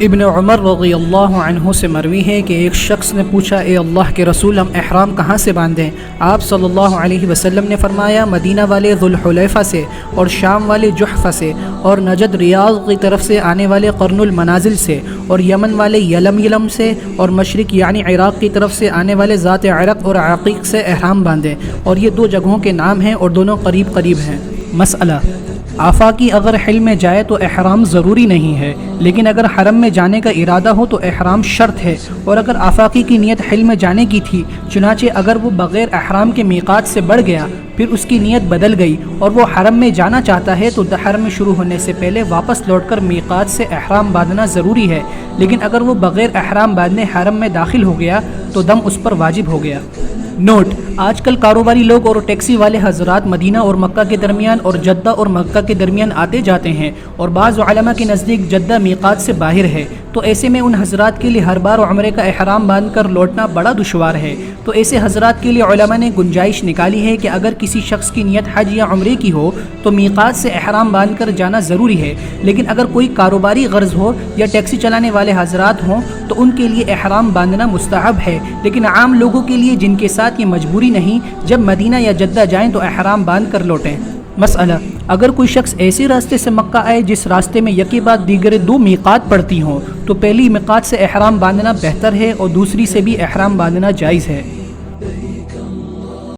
ابن عمر رضی اللہ عنہ سے مروی ہے کہ ایک شخص نے پوچھا، اے اللہ کے رسول، ہم احرام کہاں سے باندھیں؟ آپ صلی اللہ علیہ وسلم نے فرمایا، مدینہ والے ذوالحلیفہ سے، اور شام والے جحفہ سے، اور نجد ریاض کی طرف سے آنے والے قرن المنازل سے، اور یمن والے یلم سے، اور مشرق یعنی عراق کی طرف سے آنے والے ذات عرق اور عقیق سے احرام باندھیں، اور یہ دو جگہوں کے نام ہیں اور دونوں قریب قریب ہیں۔ مسئلہ: آفاقی اگر حلم میں جائے تو احرام ضروری نہیں ہے، لیکن اگر حرم میں جانے کا ارادہ ہو تو احرام شرط ہے، اور اگر آفاقی کی نیت حلم میں جانے کی تھی، چنانچہ اگر وہ بغیر احرام کے میقات سے بڑھ گیا، پھر اس کی نیت بدل گئی اور وہ حرم میں جانا چاہتا ہے تو حرم شروع ہونے سے پہلے واپس لوٹ کر میقات سے احرام باندھنا ضروری ہے، لیکن اگر وہ بغیر احرام باندھنے حرم میں داخل ہو گیا تو دم اس پر واجب ہو گیا۔ نوٹ: آج کل کاروباری لوگ اور ٹیکسی والے حضرات مدینہ اور مکہ کے درمیان اور جدہ اور مکہ کے درمیان آتے جاتے ہیں، اور بعض علماء کے نزدیک جدہ میقات سے باہر ہے، تو ایسے میں ان حضرات کے لیے ہر بار عمرے کا احرام باندھ کر لوٹنا بڑا دشوار ہے۔ تو ایسے حضرات کے لیے علماء نے گنجائش نکالی ہے کہ اگر کسی شخص کی نیت حج یا عمرے کی ہو تو میقات سے احرام باندھ کر جانا ضروری ہے، لیکن اگر کوئی کاروباری غرض ہو یا ٹیکسی چلانے والے حضرات ہوں تو ان کے لیے احرام باندھنا مستحب ہے، لیکن عام لوگوں کے لیے جن کے ساتھ یہ مجبوری نہیں، جب مدینہ یا جدہ جائیں تو احرام باندھ کر لوٹیں۔ مسئلہ: اگر کوئی شخص ایسے راستے سے مکہ آئے جس راستے میں یکے بعد دیگر دو میقات پڑتی ہوں تو پہلی میقات سے احرام باندھنا بہتر ہے اور دوسری سے بھی احرام باندھنا جائز ہے۔